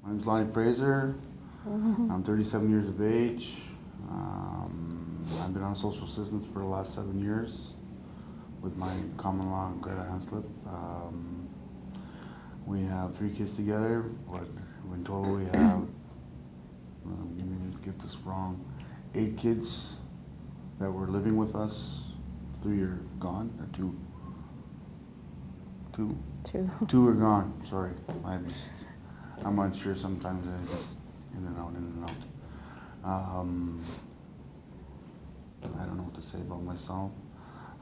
My name's Lonny. I'm 37 years of age. I've been on social assistance for the last 7 years with my common law, Greta. We have 3 kids together, but in total we have, let me just get this wrong, 8 kids that were living with us. 3 are gone, or 2? 2? 2. 2 are gone, sorry. I'm unsure sometimes, I just in and out. I don't know what to say about myself.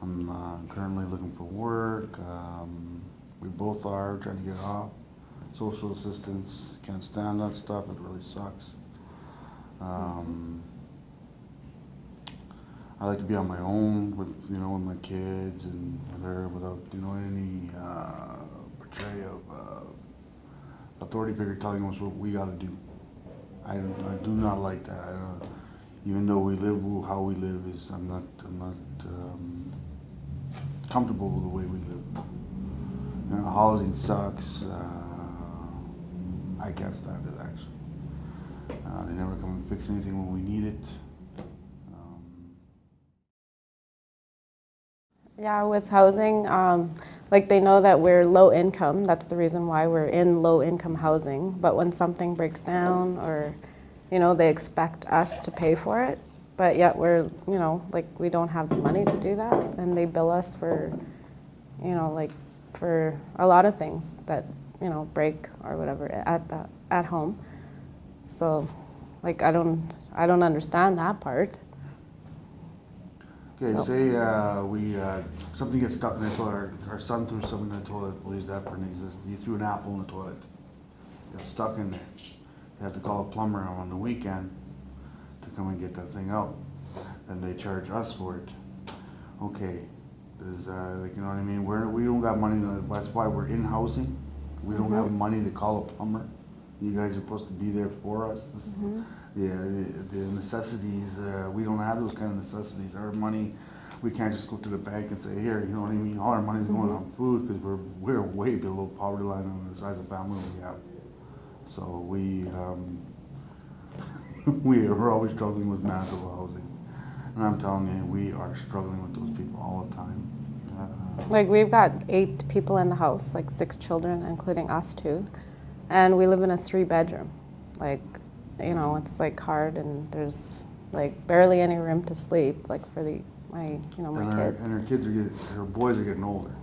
I'm currently looking for work. We both are trying to get off social assistance. Can't stand that stuff, it really sucks. I like to be on my own with, with my kids and with her without, any portrayal of authority figure telling us what we got to do. I do not like that. Even though we live how we live, I'm not comfortable with the way we live. Housing sucks. I can't stand it, actually. They never come and fix anything when we need it. Yeah, with housing, like they know that we're low income. That's the reason why we're in low income housing. But when something breaks down or, they expect us to pay for it. But yet we're, like we don't have the money to do that. And they bill us for, like for a lot of things that, break or whatever at home. So, like I don't understand that part. Okay, So. say something gets stuck in the toilet. Our son threw something in the toilet. Believes that for an exist. He threw an apple in the toilet. It got stuck in there. They have to call a plumber on the weekend to come and get that thing out. And they charge us for it. Okay, like you know what I mean? We don't got money. That's why we're in housing. We don't have money to call a plumber. You guys are supposed to be there for us. The necessities, we don't have those kind of necessities. Our money, we can't just go to the bank and say, here, you know what I mean? All our money's going on food because we're way below poverty line on the size of family we have. So we're always struggling with massive housing. And I'm telling you, we are struggling with those people all the time. Like we've got 8 people in the house, like 6 children, including us 2. And we live in a 3-bedroom. Like, it's like hard and there's like barely any room to sleep, like for my kids. And her kids her boys are getting older.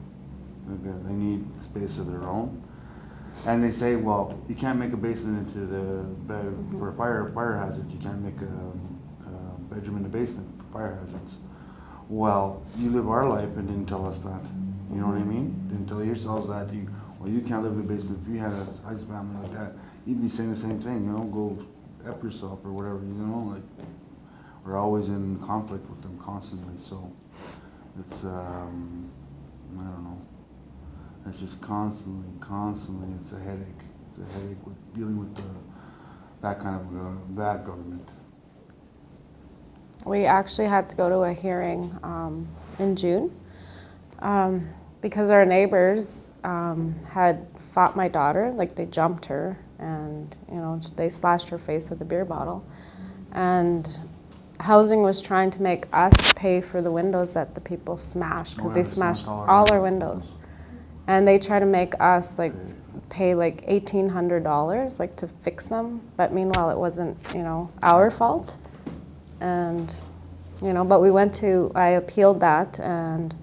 They need space of their own. And they say, well, you can't make a basement into the bed for fire hazards. You can't make a bedroom in the basement for fire hazards. Well, you live our life and didn't tell us that. You know what I mean? Didn't tell yourselves that you can't live in the basement. If you had a nice family like that, you'd be saying the same thing, go F yourself or whatever, like we're always in conflict with them constantly, so it's, I don't know, it's just constantly, it's a headache. It's a headache with dealing with that kind of bad government. We actually had to go to a hearing in June because our neighbors had fought my daughter, like they jumped her and they slashed her face with a beer bottle. And housing was trying to make us pay for the windows that the people smashed because they smashed all our windows. And they try to make us like pay like $1,800 like to fix them, but meanwhile it wasn't our fault. And but I appealed that and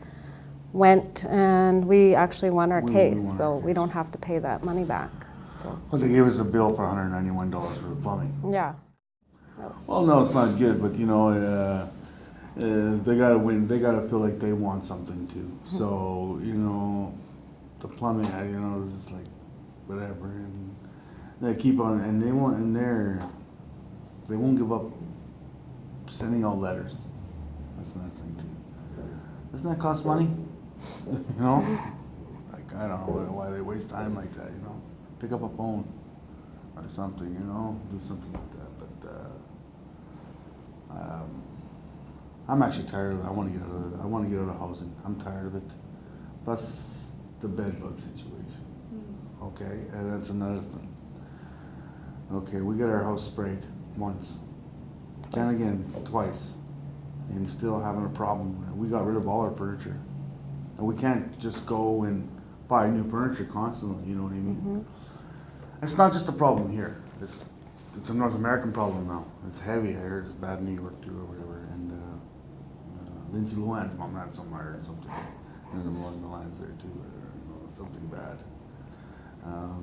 we actually won our case, so we don't have to pay that money back. So. Well, they gave us a bill for $191 for the plumbing. Yeah. Well, no, it's not good, but they gotta win. They gotta feel like they want something too. So the plumbing, it's just like whatever, and they keep on, and they won't give up sending out letters. That's another thing too. Doesn't that cost money? Like I don't know why they waste time like that. Pick up a phone or something. Do something like that. But I'm actually tired of it. I want to get out of housing. I'm tired of it. Plus the bed bug situation. Okay, and that's another thing. Okay, we got our house sprayed once. Then Twice. again, twice. And still having a problem. We got rid of all our furniture. And we can't just go and buy new furniture constantly, you know what I mean? It's not just a problem here. It's a North American problem now. It's heavy. I heard it's bad in New York too or whatever. And Lindsay Lohan's mom had some, I heard something. And along the lines there too, something bad.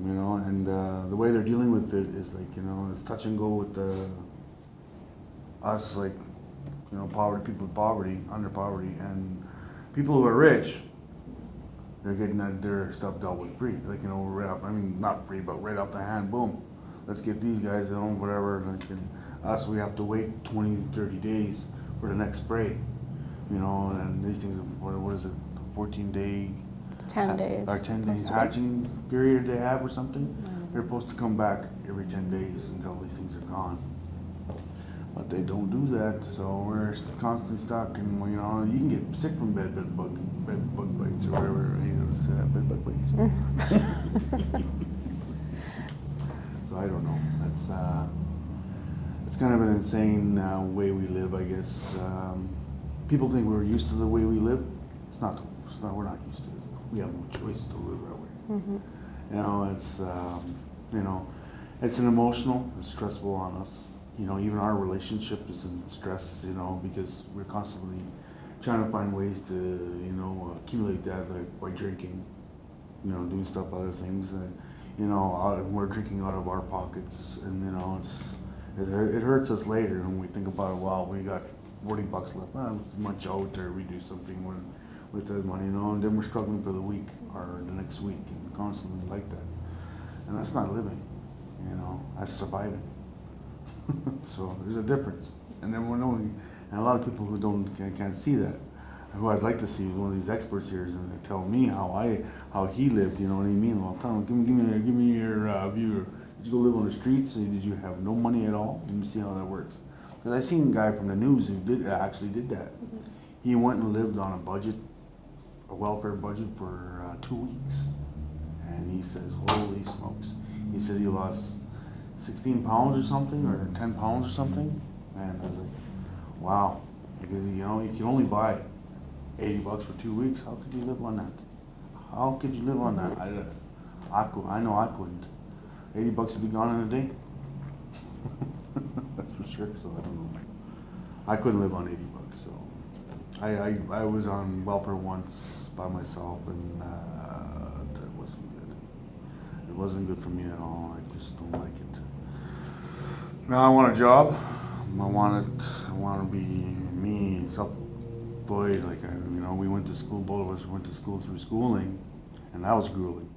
You know, and the way they're dealing with it is like, you know, it's touch and go with us, like, you know, poverty, people with poverty, under poverty, and people who are rich, they're getting their stuff dealt with free. Like, you know, right off, I mean, not free, but right off the hand, boom. Let's get these guys, you know, whatever. Like, and us, we have to wait 20, 30 days for the next spray, you know, and these things, what is it, 14-day? 10 days. Or 10 days supposed to be. hatching period they have or something. They're supposed to come back every 10 days until these things are gone. But they don't do that, so we're constantly stuck, and you know, you can get sick from bed bug bites or whatever, you know, say that, bed bug bites. So I don't know, it's kind of an insane way we live, I guess. People think we're used to the way we live. It's not, we're not used to it. We have no choice to live that way. You know, you know, it's an emotional, it's stressful on us. You know, even our relationship is in stress, you know, because we're constantly trying to find ways to, you know, accumulate that, like by drinking, you know, doing stuff, other things. You know, we're drinking out of our pockets, and you know, it hurts us later when we think about it. Wow, we got $40 left. Let's munch out, or we do something with that money, you know, and then we're struggling for the week or the next week, and constantly like that. And that's not living, you know, that's surviving. So there's a difference, and then and a lot of people who can't see that, who I'd like to see is one of these experts here, and they tell me how he lived. You know what I mean? Well, tell him, give me your view. Did you go live on the streets? Or did you have no money at all? Let me see how that works. Because I seen a guy from the news who actually did that. He went and lived on a welfare budget for 2 weeks, and he says, "Holy smokes!" He said he lost 16 pounds or something, or 10 pounds or something. And I was like, wow, because you know, you can only buy $80 for 2 weeks. How could you live on that? How could you live on that? I know I couldn't. $80 would be gone in a day. That's for sure. So I don't know. I couldn't live on $80. So I was on welfare once by myself, and that wasn't good. It wasn't good for me at all. I just don't like it. Now I want a job. I want to be me, self-employed. Like, you know, we went to school. Both of us went to school through schooling, and that was grueling.